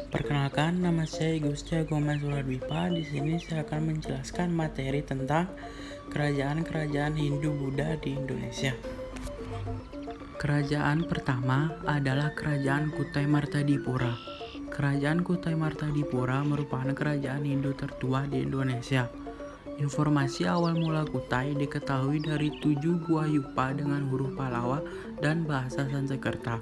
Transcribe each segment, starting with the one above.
Perkenalkan, nama saya Gusti Agung Suradwipa. Di sini saya akan menjelaskan materi tentang kerajaan-kerajaan Hindu-Buddha di Indonesia. Kerajaan pertama adalah Kerajaan Kutai Martadipura. Kerajaan Kutai Martadipura merupakan kerajaan Hindu tertua di Indonesia. Informasi awal mula Kutai diketahui dari 7 gua Yupa dengan huruf Palawa dan bahasa Sanskerta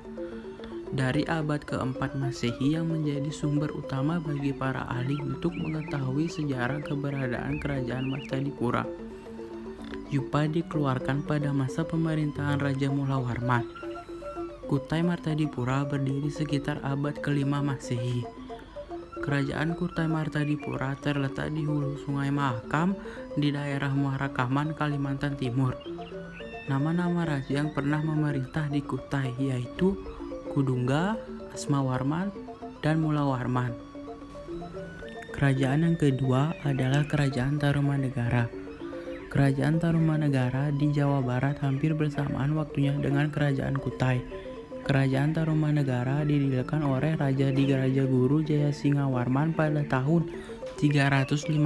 dari abad keempat Masehi yang menjadi sumber utama bagi para ahli untuk mengetahui sejarah keberadaan kerajaan Martadipura. Yupa dikeluarkan pada masa pemerintahan Raja Mulawarman. Kutai Martadipura berdiri sekitar abad kelima Masehi. Kerajaan Kutai Martadipura terletak di hulu Sungai Mahakam di daerah Muara Kaman, Kalimantan Timur. Nama-nama raja yang pernah memerintah di Kutai yaitu Kudungga, Asmawarman, dan Mulawarman. Kerajaan yang kedua adalah Kerajaan Tarumanegara. Kerajaan Tarumanegara di Jawa Barat hampir bersamaan waktunya dengan Kerajaan Kutai. Kerajaan Tarumanegara didirikan oleh Raja Digaraja Guru Jayasingawarman pada tahun 358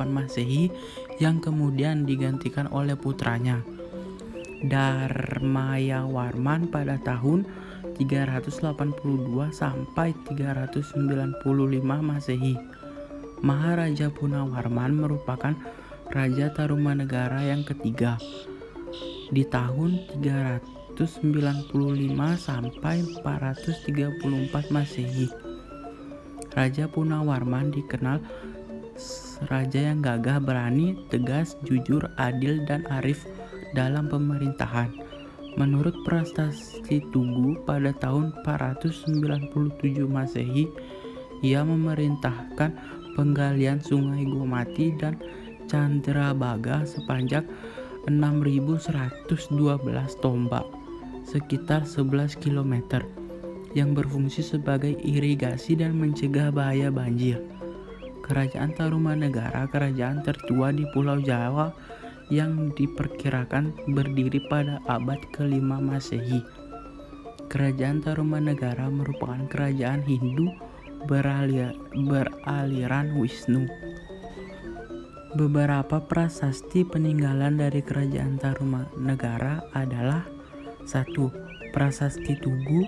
Masehi yang kemudian digantikan oleh putranya Dharmayawarman pada tahun 382 sampai 395 Masehi. Maharaja Punawarman merupakan Raja Tarumanegara yang ketiga di tahun 395 sampai 434 Masehi. Raja Punawarman dikenal raja yang gagah berani, tegas, jujur, adil, dan arif dalam pemerintahan. Menurut Prasasti Tugu pada tahun 497 Masehi, ia memerintahkan penggalian Sungai Gomati dan Candrabaga sepanjang 6.112 tombak, sekitar 11 km, yang berfungsi sebagai irigasi dan mencegah bahaya banjir. Kerajaan Tarumanegara, kerajaan tertua di Pulau Jawa yang diperkirakan berdiri pada abad ke-5 Masehi. Kerajaan Tarumanegara merupakan kerajaan Hindu beraliran Wisnu. Beberapa prasasti peninggalan dari Kerajaan Tarumanegara adalah 1. Prasasti Tugu,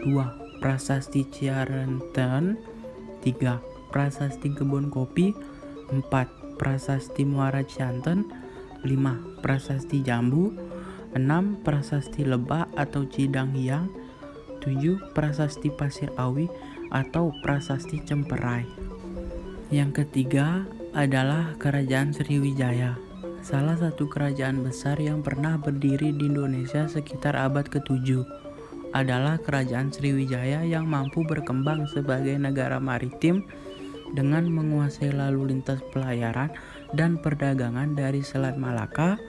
2. Prasasti Ciarenten, 3. Prasasti Kebun Kopi, 4. Prasasti Muara Cianten, 5. Prasasti Jambu, 6. Prasasti Lebak atau Cidang Hiang, 7. Prasasti Pasir Awi atau Prasasti Cemperai. Yang ketiga adalah Kerajaan Sriwijaya, salah satu kerajaan besar yang pernah berdiri di Indonesia sekitar abad ke-7. Adalah Kerajaan Sriwijaya yang mampu berkembang sebagai negara maritim dengan menguasai lalu lintas pelayaran dan perdagangan dari Selat Malaka,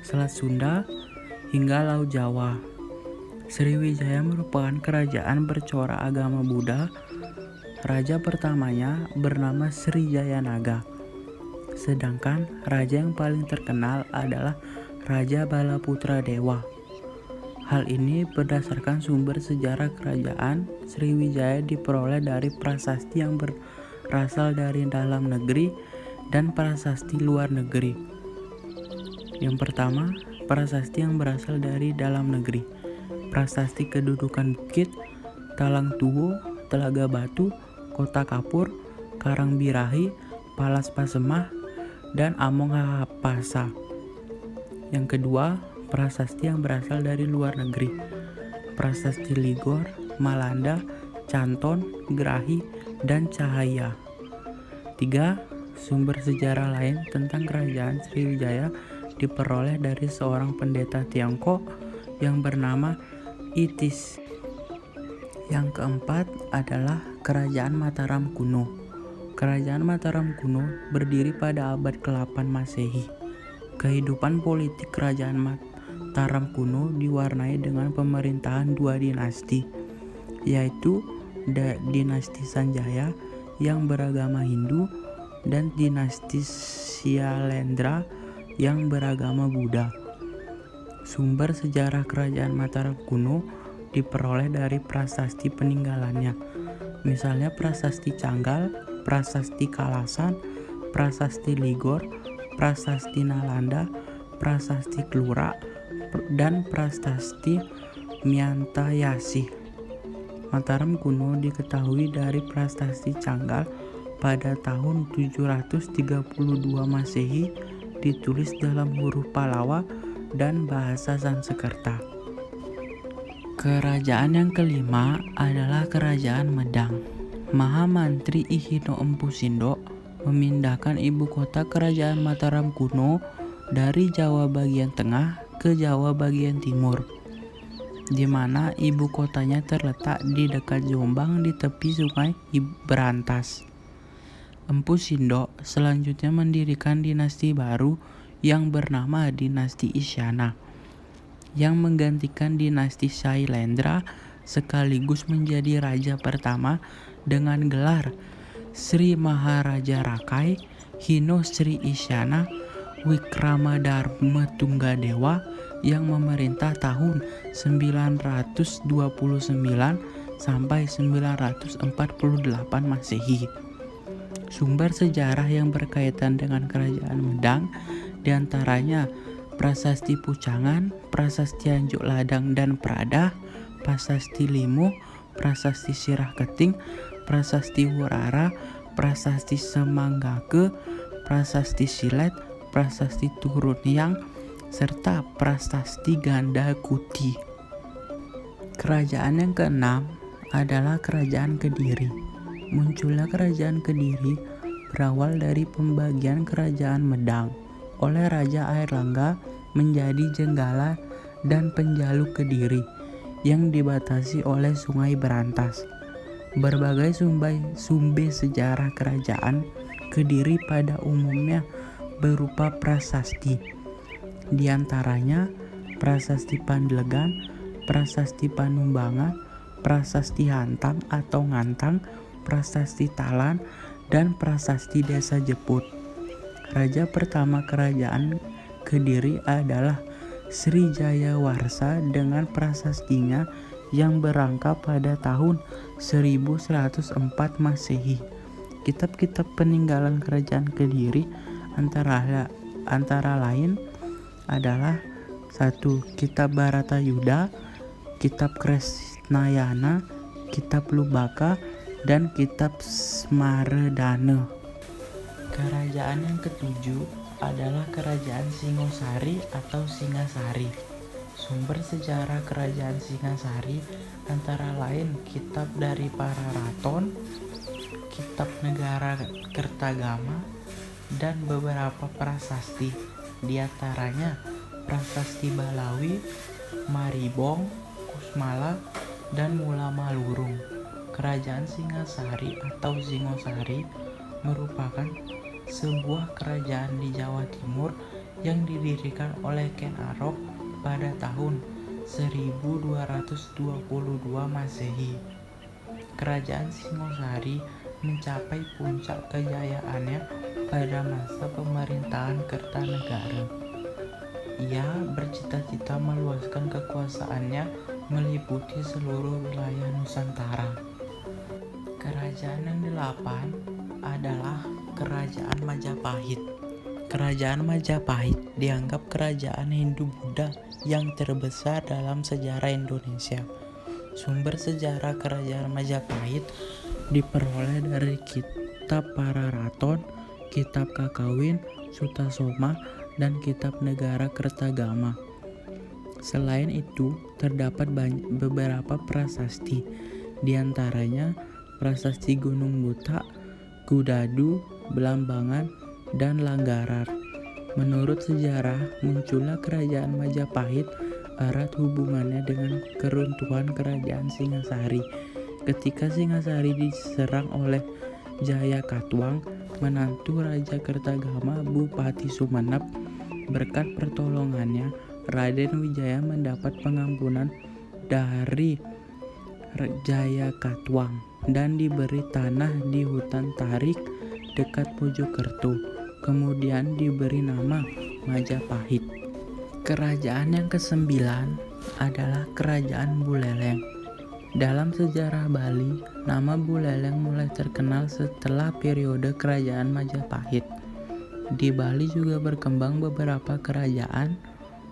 Selat Sunda, hingga Laut Jawa. Sriwijaya merupakan kerajaan bercorak agama Buddha. Raja pertamanya bernama Sri Jayanaga. Sedangkan raja yang paling terkenal adalah Raja Balaputra Dewa. Hal ini berdasarkan sumber sejarah kerajaan Sriwijaya diperoleh dari prasasti yang berasal dari dalam negeri dan prasasti luar negeri. Yang pertama, prasasti yang berasal dari dalam negeri. Prasasti kedudukan bukit, Talang Tuwo, Telaga Batu, Kota Kapur, Karangbirahi, Palas Pasemah, dan Among Hapasa. Yang kedua, prasasti yang berasal dari luar negeri. Prasasti Ligor, Malanda, Canton, Grahi, dan Cahaya. 3. Sumber sejarah lain tentang kerajaan Sriwijaya diperoleh dari seorang pendeta Tiongkok yang bernama Itis. Yang keempat adalah Kerajaan Mataram Kuno. Kerajaan Mataram Kuno berdiri pada abad ke-8 Masehi. Kehidupan politik Kerajaan Mataram Kuno diwarnai dengan pemerintahan dua dinasti, yaitu dinasti Sanjaya yang beragama Hindu dan dinasti Syailendra yang beragama Buddha. Sumber sejarah Kerajaan Mataram Kuno diperoleh dari prasasti peninggalannya. Misalnya prasasti Canggal, prasasti Kalasan, prasasti Ligor, prasasti Nalanda, prasasti Klura, dan prasasti Miantayasih. Mataram kuno diketahui dari prasasti Canggal pada tahun 732 Masehi, ditulis dalam huruf Palawa dan bahasa Sanskerta. Kerajaan yang kelima adalah Kerajaan Medang. Mahamantri Ihino Empu Sindok memindahkan ibu kota Kerajaan Mataram kuno dari Jawa bagian tengah ke Jawa bagian timur, di mana ibu kotanya terletak di dekat Jombang di tepi sungai Berantas. Empu Sindok selanjutnya mendirikan dinasti baru yang bernama Dinasti Isyana, yang menggantikan dinasti Shailendra sekaligus menjadi raja pertama dengan gelar Sri Maharaja Rakai Hino Sri Isyana Wikramadharma Tunggadewa yang memerintah tahun 929 sampai 948 Masehi. Sumber sejarah yang berkaitan dengan Kerajaan Medang diantaranya Prasasti Pucangan, Prasasti Anjuk Ladang dan Prada, Prasasti Limuh, Prasasti Sirah Keting, Prasasti Wurara, Prasasti Semanggake, Prasasti Silet, Prasasti Turunhyang, serta Prasasti Ganda Kuti. Kerajaan yang keenam adalah Kerajaan Kediri. Munculnya Kerajaan Kediri berawal dari pembagian Kerajaan Medang oleh Raja Airlangga menjadi Jenggala dan Penjaluk Kediri yang dibatasi oleh Sungai Berantas. Berbagai sumber sejarah Kerajaan Kediri pada umumnya berupa prasasti, di antaranya Prasasti Pandelegan, Prasasti Panumbangan, Prasasti Hantang atau Ngantang, Prasasti Talan, dan Prasasti Desa Jeput. Raja pertama Kerajaan Kediri adalah Sri Jayawarsa dengan prasastinya yang berangka pada tahun 1104 Masehi. Kitab-kitab peninggalan Kerajaan Kediri antara lain adalah 1. Kitab Bharatayuda, Kitab Kresnayana, Kitab Lubaka, dan Kitab Smaredana. Kerajaan yang ketujuh adalah Kerajaan Singosari atau Singasari. Sumber sejarah Kerajaan Singasari antara lain Kitab dari para Raton, Kitab Negara Kertagama, dan beberapa prasasti, di antaranya Prasasti Balawi, Maribong, Kusmala, dan Mula Malurung. Kerajaan Singasari atau Singosari merupakan sebuah kerajaan di Jawa Timur yang didirikan oleh Ken Arok pada tahun 1222 Masehi. Kerajaan Singosari mencapai puncak kejayaannya pada masa pemerintahan Kertanegara. Ia bercita-cita meluaskan kekuasaannya meliputi seluruh wilayah Nusantara. Kerajaan yang delapan adalah Kerajaan Majapahit. Kerajaan Majapahit dianggap kerajaan Hindu-Buddha yang terbesar dalam sejarah Indonesia. Sumber sejarah Kerajaan Majapahit diperoleh dari Kitab Para Raton, Kitab Kakawin, Sutasoma, dan Kitab Negara Kertagama. Selain itu, terdapat beberapa prasasti, di antaranya Prasasti Gunung Butak, Kudadu, Belambangan, dan Langgarar. Menurut sejarah, munculnya Kerajaan Majapahit erat hubungannya dengan keruntuhan Kerajaan Singasari. Ketika Singasari diserang oleh Jayakatwang, menantu Raja Kertagama Bupati Sumenep, berkat pertolongannya Raden Wijaya mendapat pengampunan dari Jayakatwang dan diberi tanah di hutan Tarik dekat Mojokerto. Kemudian diberi nama Majapahit. Kerajaan yang kesembilan adalah Kerajaan Buleleng. Dalam sejarah Bali, nama Buleleng mulai terkenal setelah periode Kerajaan Majapahit. Di Bali juga berkembang beberapa kerajaan,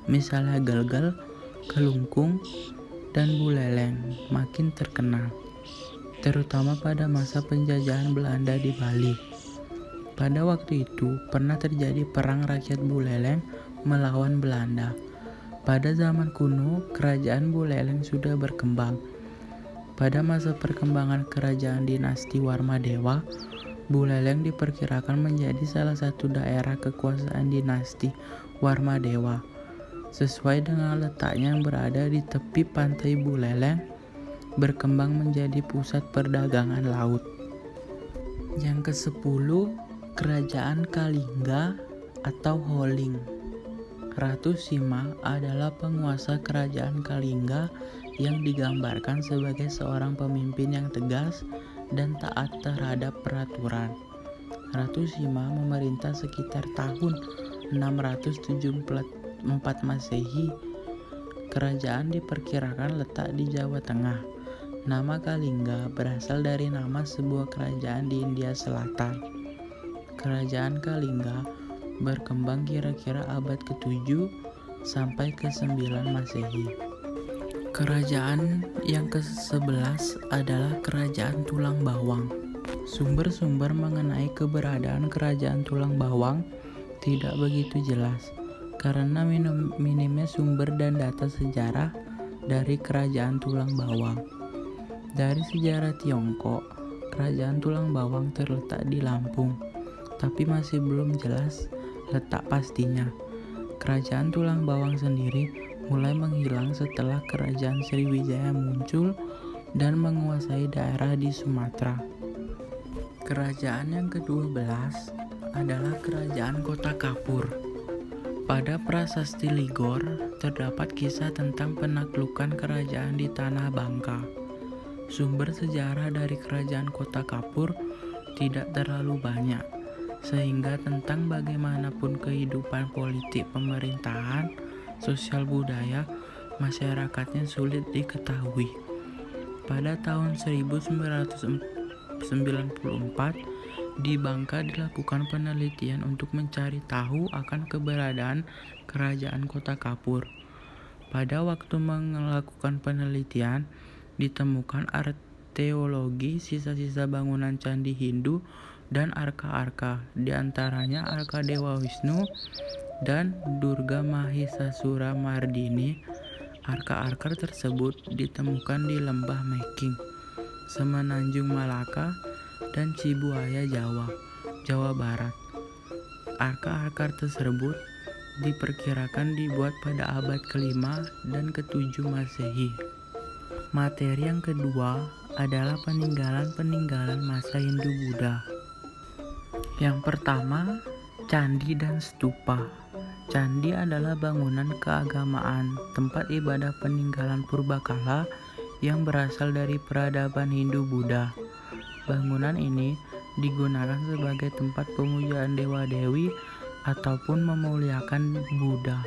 misalnya Gelgel, Kelungkung, dan Buleleng makin terkenal, terutama pada masa penjajahan Belanda di Bali. Pada waktu itu, pernah terjadi perang rakyat Buleleng melawan Belanda. Pada zaman kuno, kerajaan Buleleng sudah berkembang. Pada masa perkembangan kerajaan dinasti Warmadewa, Buleleng diperkirakan menjadi salah satu daerah kekuasaan dinasti Warmadewa. Sesuai dengan letaknya yang berada di tepi pantai Buleleng, berkembang menjadi pusat perdagangan laut. Yang ke-10, Kerajaan Kalingga atau Holling. Ratu Sima adalah penguasa kerajaan Kalingga yang digambarkan sebagai seorang pemimpin yang tegas dan taat terhadap peraturan. Ratu Sima memerintah sekitar tahun 674 Masehi. Kerajaan diperkirakan letak di Jawa Tengah. Nama Kalingga berasal dari nama sebuah kerajaan di India Selatan. Kerajaan Kalingga berkembang kira-kira abad ke-7 sampai ke-9 Masehi. Kerajaan yang ke-11 adalah Kerajaan Tulang Bawang. Sumber-sumber mengenai keberadaan Kerajaan Tulang Bawang tidak begitu jelas karena minimnya sumber dan data sejarah dari Kerajaan Tulang Bawang. Dari sejarah Tiongkok, Kerajaan Tulang Bawang terletak di Lampung, tapi masih belum jelas letak pastinya. Kerajaan Tulang Bawang sendiri mulai menghilang setelah Kerajaan Sriwijaya muncul dan menguasai daerah di Sumatera. Kerajaan yang ke-12 adalah Kerajaan Kota Kapur. Pada Prasasti Ligor terdapat kisah tentang penaklukan kerajaan di Tanah Bangka. Sumber sejarah dari Kerajaan Kota Kapur tidak terlalu banyak, sehingga tentang bagaimanapun kehidupan politik pemerintahan, sosial budaya, masyarakatnya sulit diketahui. Pada tahun 1994, di Bangka dilakukan penelitian untuk mencari tahu akan keberadaan Kerajaan Kota Kapur. Pada waktu melakukan penelitian, ditemukan arkeologi sisa-sisa bangunan candi Hindu dan arka-arka, di antaranya arka Dewa Wisnu dan Durga Mahisasura Mardini. Arka-arka tersebut ditemukan di Lembah Meking, Semenanjung Malaka, dan Cibuaya, Jawa Barat. Arka-arka tersebut diperkirakan dibuat pada abad ke-5 dan ke-7 Masehi. Materi yang kedua adalah peninggalan-peninggalan masa Hindu-Buddha. Yang pertama, candi dan stupa. Candi adalah bangunan keagamaan, tempat ibadah peninggalan purbakala yang berasal dari peradaban Hindu-Buddha. Bangunan ini digunakan sebagai tempat pemujaan dewa-dewi ataupun memuliakan Buddha.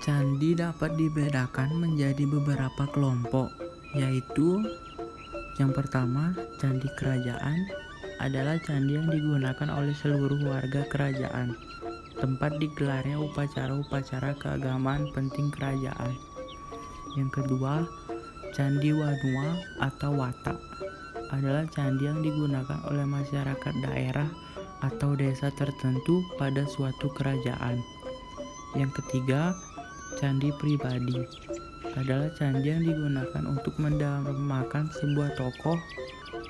Candi dapat dibedakan menjadi beberapa kelompok, yaitu yang pertama, candi kerajaan adalah candi yang digunakan oleh seluruh warga kerajaan, tempat digelarnya upacara-upacara keagamaan penting kerajaan. Yang kedua, Candi Wanua atau Wata adalah candi yang digunakan oleh masyarakat daerah atau desa tertentu pada suatu kerajaan. Yang ketiga, candi pribadi adalah candi yang digunakan untuk mendamaikan sebuah tokoh,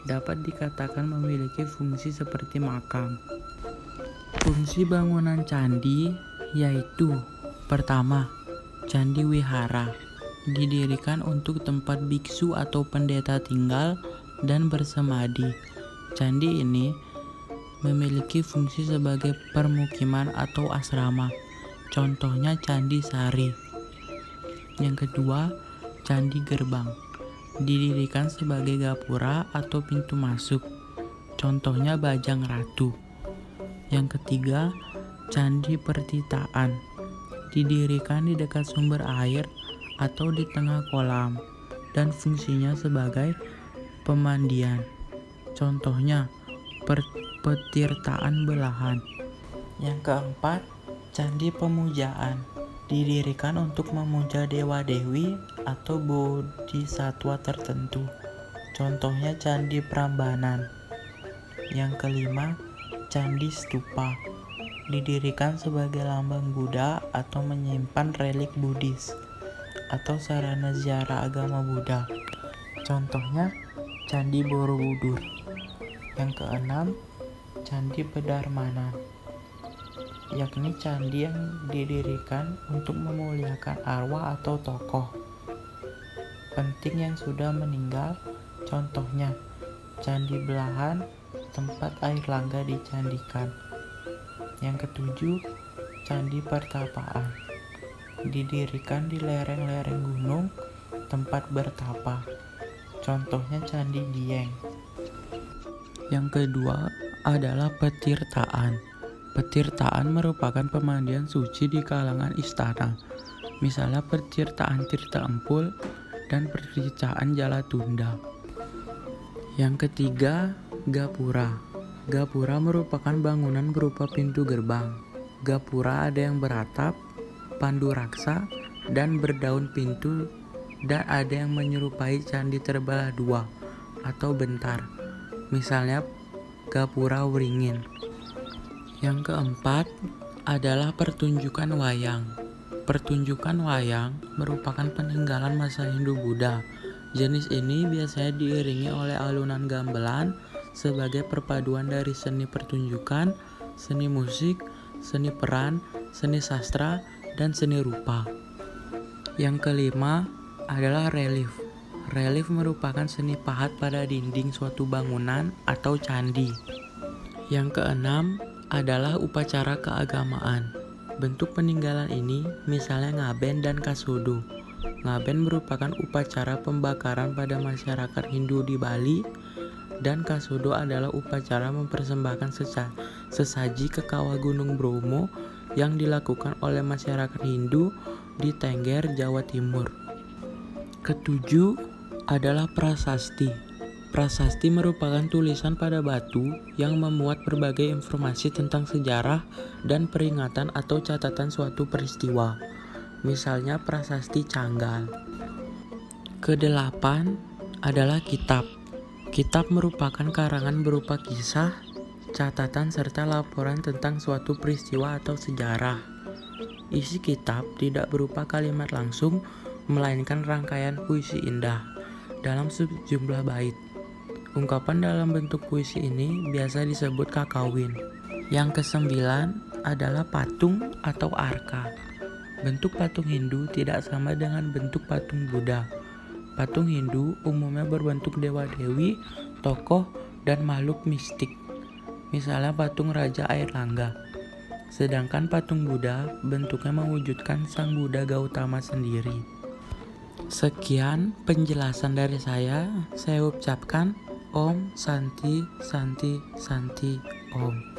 dapat dikatakan memiliki fungsi seperti makam. Fungsi bangunan candi yaitu: pertama, candi wihara didirikan untuk tempat biksu atau pendeta tinggal dan bersemadi. Candi ini memiliki fungsi sebagai permukiman atau asrama. Contohnya Candi Sari. Yang kedua, Candi Gerbang didirikan sebagai gapura atau pintu masuk. Contohnya Bajang Ratu. Yang ketiga, Candi Pertitaan didirikan di dekat sumber air atau di tengah kolam dan fungsinya sebagai pemandian. Contohnya, petirtaan belahan. Yang keempat, candi pemujaan. Didirikan untuk memuja dewa-dewi atau bodhisatwa tertentu. Contohnya Candi Prambanan. Yang kelima, candi stupa. Didirikan sebagai lambang Buddha atau menyimpan relik Buddhis atau sarana ziarah agama Buddha. Contohnya Candi Borobudur. Yang keenam, Candi Pedarmanan, yakni candi yang didirikan untuk memuliakan arwah atau tokoh penting yang sudah meninggal. Contohnya Candi Belahan, tempat air langga dicandikan. Yang ketujuh, Candi Pertapaan. Didirikan di lereng-lereng gunung tempat bertapa. Contohnya Candi Dieng. Yang kedua adalah petirtaan. Petirtaan merupakan pemandian suci di kalangan istana. Misalnya petirtaan Tirta Empul dan petirtaan Jalatunda. Yang ketiga, gapura. Gapura merupakan bangunan berupa pintu gerbang. Gapura ada yang beratap, pandu raksa, dan berdaun pintu, dan ada yang menyerupai candi terbelah dua atau bentar. Misalnya Gapura Wringin. Yang keempat adalah pertunjukan wayang. Pertunjukan wayang merupakan peninggalan masa Hindu-Buddha. Jenis ini biasanya diiringi oleh alunan gamelan sebagai perpaduan dari seni pertunjukan, seni musik, seni peran, seni sastra, dan seni rupa. Yang kelima adalah relief. Relief merupakan seni pahat pada dinding suatu bangunan atau candi. Yang keenam adalah upacara keagamaan. Bentuk peninggalan ini misalnya ngaben dan kasodo. Ngaben merupakan upacara pembakaran pada masyarakat Hindu di Bali, dan kasodo adalah upacara mempersembahkan sesaji ke kawah Gunung Bromo yang dilakukan oleh masyarakat Hindu di Tengger, Jawa Timur. Ketujuh adalah prasasti. Prasasti merupakan tulisan pada batu yang memuat berbagai informasi tentang sejarah dan peringatan atau catatan suatu peristiwa. Misalnya prasasti Canggal. Kedelapan adalah kitab. Kitab merupakan karangan berupa kisah, catatan, serta laporan tentang suatu peristiwa atau sejarah. Isi kitab tidak berupa kalimat langsung, melainkan rangkaian puisi indah dalam sejumlah bait. Ungkapan dalam bentuk puisi ini biasa disebut kakawin. Yang kesembilan adalah patung atau arka. Bentuk patung Hindu tidak sama dengan bentuk patung Buddha. Patung Hindu umumnya berbentuk dewa-dewi, tokoh, dan makhluk mistik. Misalnya patung Raja Air Langga. Sedangkan patung Buddha bentuknya mewujudkan Sang Buddha Gautama sendiri. Sekian penjelasan dari saya ucapkan Om Santi Santi Santi Om.